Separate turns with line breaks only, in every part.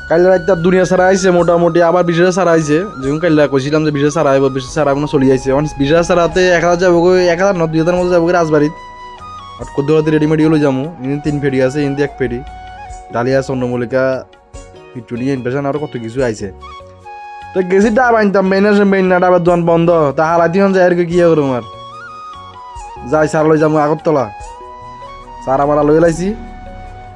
কাইলে রাত দুনিয়া ছাড়া আইছে মোটামুটি আবার বিশেষ ছাড়া আইছে যেমন কাইলা কইছিলাম যে বিশেষ ছাড়া আইব বিশেষ ছাড়া কোনো চলি আইছে মানে বিশেষ ছাড়াতে 1000 যাবো 1000 না 2000 মতো যাবো রাজবাড়িত আর কদ্দুরাতে রেডিমেড হলো যামু ইনি 3 ফেরি আছে ইনি 1 ফেরি ডালিয়া চন্দ্রমল্লিকা পিটুনি ইনভেশন আর কত কিছু আইছে তো গেছি ডাব আনতাম মেইন না ডাবের দোকান বন্ধ তা হারাতি হন যায় আর কি করুম আর যাই সার লই যাবো আগরতলা সার আমার লই লাইছি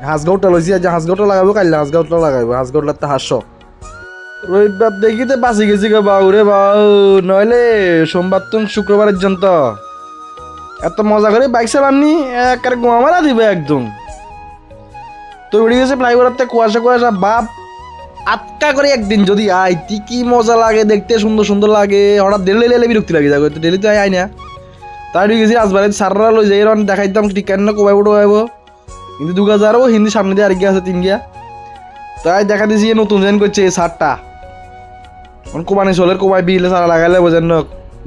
হাঁসগাঁওটা লইছি আজ হাঁসগাঁওটা লাগাবো কাইলে হাঁসগাঁওটা লাগাবো হাঁসগাঁওটাতে 500 রবিবার দেখিতে বাঁচি গেছি গো বাউ রে বাউ নইলে সোমবার তো শুক্রবারের পর্যন্ত এত মজা করে বাইক চালাননি একের গোয়া মারা দিবে একদম তো উড়ে গেছে ফ্লাইওভারতে কুয়াশা বাপ আটকা করে একদিন যদি আইতি কি মজা লাগে দেখতে সুন্দর লাগে হঠাৎ ডেলি বিরক্তি লাগে যাবে তো ডেলি তো আই না তাই গেছি রাজবাড়ির সাররা লই যাই রন দেখাইতাম টিকান না কোবাই উঠো আইব কিন্তু 2000 ও হিন্দি সামনে দিয়ে আরেক গিয়া আছে 3 গিয়া তাই দেখা দিছি নতুন জয়েন করছে এই সারটা কোবানি চলের কোবাই বিলে সারা লাগাইলে বোঝেন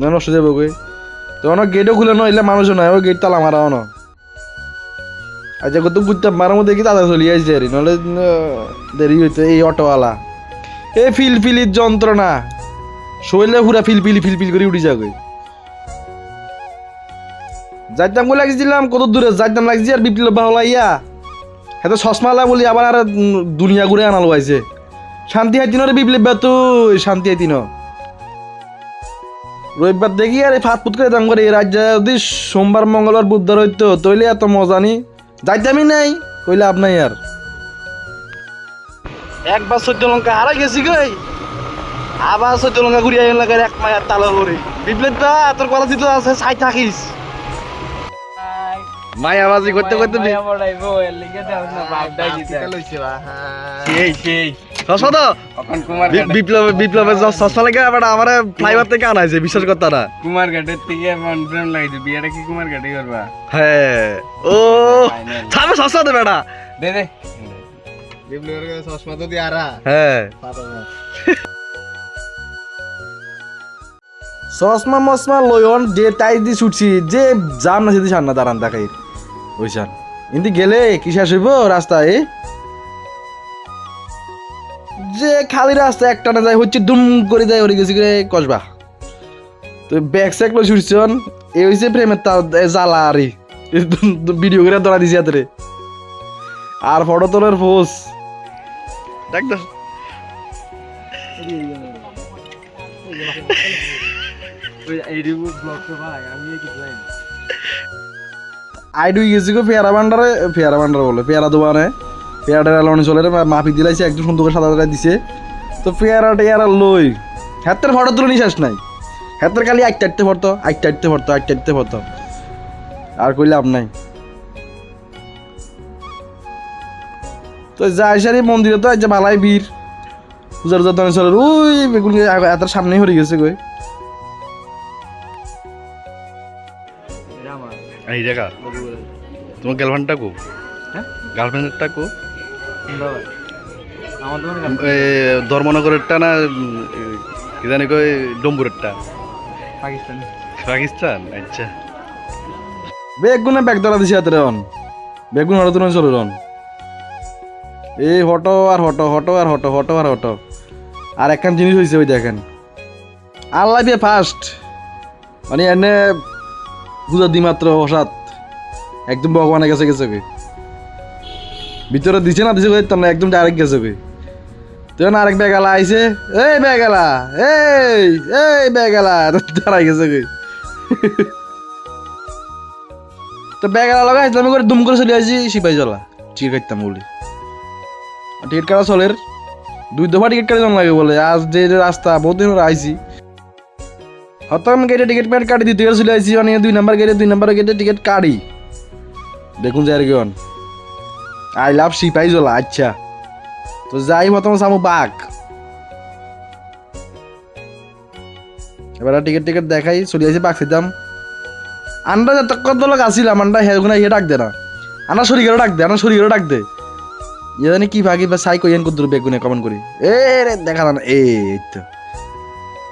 না নষ্ট যাবো কই তো অনেক গেটও খুলে নইলে মানুষও নাই ওই গেট তালা মারাও না আচ্ছা কত বুঝতাম মারার মধ্যে দেখি তাদের চলি আসছে আর নাহলে দেরি হইতো এই অটোওয়ালা এই ফিলফিলির যন্ত্রণা শরীরে পুরা ফিলফিল করে উঠি যাবে যাইতাম বলে লাগছিলাম কত দূরে যাইতাম লাগছি আর বিপ্লব বাহলাইয়া হ্যাঁ তো চশমালা বলি আবার আর দুনিয়া ঘুরে আনালো আইছে শান্তি হাইতিনরে বিপ্লব তুই শান্তি হাইতিন রবিবার দেখি আর ফাট ফুট করে দাম করে রাজ্য যদি সোমবার মঙ্গলবার বুধবার হইতো তৈলে এত মজা নি যাইতামই নাই কইলে আপ নাই আর একবার 14 লঙ্কা হারা গেছি গই আবার 14 লঙ্কা ঘুরিয়ে আইন লাগার এক মায়ার তালা করে বিপ্লব দা তোর কলেজ তো আছে সাই থাকিস মায়াবাজি করতে করতে মায়া বড়াইবো এর লিগে দাও না বাপডা গিতা লইছে বা সেই সসদা এখন বিপ্লবের সসা লাগে আবার আমারে ফ্লাইওভার থেকে আনাইছে বিশ্বাস করতা না কুমারঘাটের থেকে মনপ্রেম লাগাইছে বিয়াটা কি কুমারঘাটে করবা হ্যাঁ ও ছাবে সসা দে বেটা দে বিপ্লবের কাছে চশমা তো দিয়ারা হ্যাঁ চশমা মশমা লয়ন যে তাই দি ছুটছি যে জাম না সেদি সান্না দাঁড়ান দেখাই ওইসান ইন্দি গেলে কি শেষ হইব রাস্তায় যে খালি রাস্তা একটা না যায় হচ্ছে দুম করে যায় ওরে গেছি করে কসবা তো ব্যাগ স্যাক লই ছুটছন এই হইছে প্রেমের জ্বালা আরে ভিডিও করে ধরা দিছি হাতে আর ফটো তোলার পোজ ডাক্তার আইডু গেছি গো পেয়ারা ভান্ডার বলে পেয়ারা দোকানে পেয়ারা লনি চলে মাপি দিলাইছে একদম সুন্দর করে সাদা দিছে তো পেয়ারাটা ইয়ারা লই হাতের ফটো তুলে নিশ্বাস নাই হাতের খালি আটতে পড়তো আর কইলে আপ নাই তো যাই সারি মন্দিরে তো আজ ভালাই বীর পূজার যতনে চলে ওই বেগুন হাতের সামনেই হয়ে গেছে কই এই জায়গা তোমার গার্লফ্রেন্ডটা কো হ্যাঁ গার্লফ্রেন্ডটা কো ধর্মনগরেরটা না কি জানি কই ডম্বুরেরটা পাকিস্তান আচ্ছা বেগুনে ব্যাগ ধরা দিছি হাতে রন বেগুন হঠাৎ চলে রন এই হটো আর একখান জিনিস হয়েছে ওই দেখেন আল্লাহ বিয়ে ফার্স্ট মানে এনে পূজা দি মাত্র হঠাৎ একদম ভগবানের কাছে গেছে ভিতরে দিছে না না একদম ডাইরেক্ট গেছে তখন আরেক বেগালা আইছে এই বেগালা দাঁড়াই গেছে তো বেগালা লগা আমি করে দুম করে চলে আসছি সিপাহি জলা টিকিট কাটতাম বলি টিকিট কাটা চলের 2 দফা টিকিট কাটা জন লাগে বলে আজ যে রাস্তা বহুদিন আইছি হতাম গেটে টিকিট কাটি দিতে চলে আসছি অনেক 2 নাম্বার গেটে টিকিট কাটি দেখুন যাই কেন আই লাভ সিপাহি জলা আচ্ছা তো যাই প্রথম সামু বাঘ এবার টিকিট দেখাই চলে আসি বাঘ খেতাম আন্ডা যত কত লোক আসিলাম আন্ডা হেগুনা ইয়ে ডাক দে না আন্ডা শরীরেরও ডাক দে ইয়ে জানি কি ভাগি বা সাই কইয়েন কত বেগুনে কমেন্ট করি এ রে দেখা না এই তো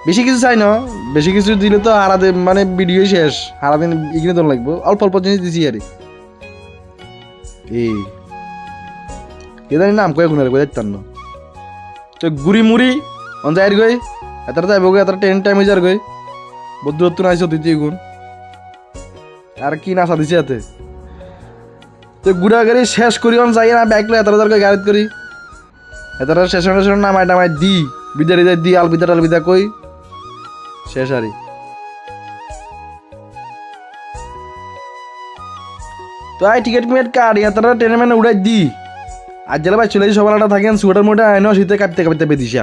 বেশি কিছু চাই না বেশি কিছু দিলে তো হারাদিন মানে ভিডিও শেষ হারাদিন ইগিনে তো লাগবো অল্প জিনিস দিছি আরে এই জানি নাম কয়ে গুণারে কয়ে দেখতাম না তো গুড়ি মুড়ি অন যাই গই এত যাইব গই এত ট্রেন টাইম হয়ে যার গই বদুরত্ব নাইছো তুই গুণ আর কি নাচা দিছে এতে তো গুড়া গাড়ি শেষ করি অন যাই না ব্যাগ লই এত গাড়িত করি এত স্টেশন নামাই টামাই দি বিদারি যাই দি আলবিদা কই শেষ আরি তো আই টিকিট মিট কাটি এত ট্রেনে মানে উড়াই দি আজ জেলা ভাই চলে সবালটা থাকেন সুগার মোটে আইনো শীতে কাটতে কাটতে বেদিসা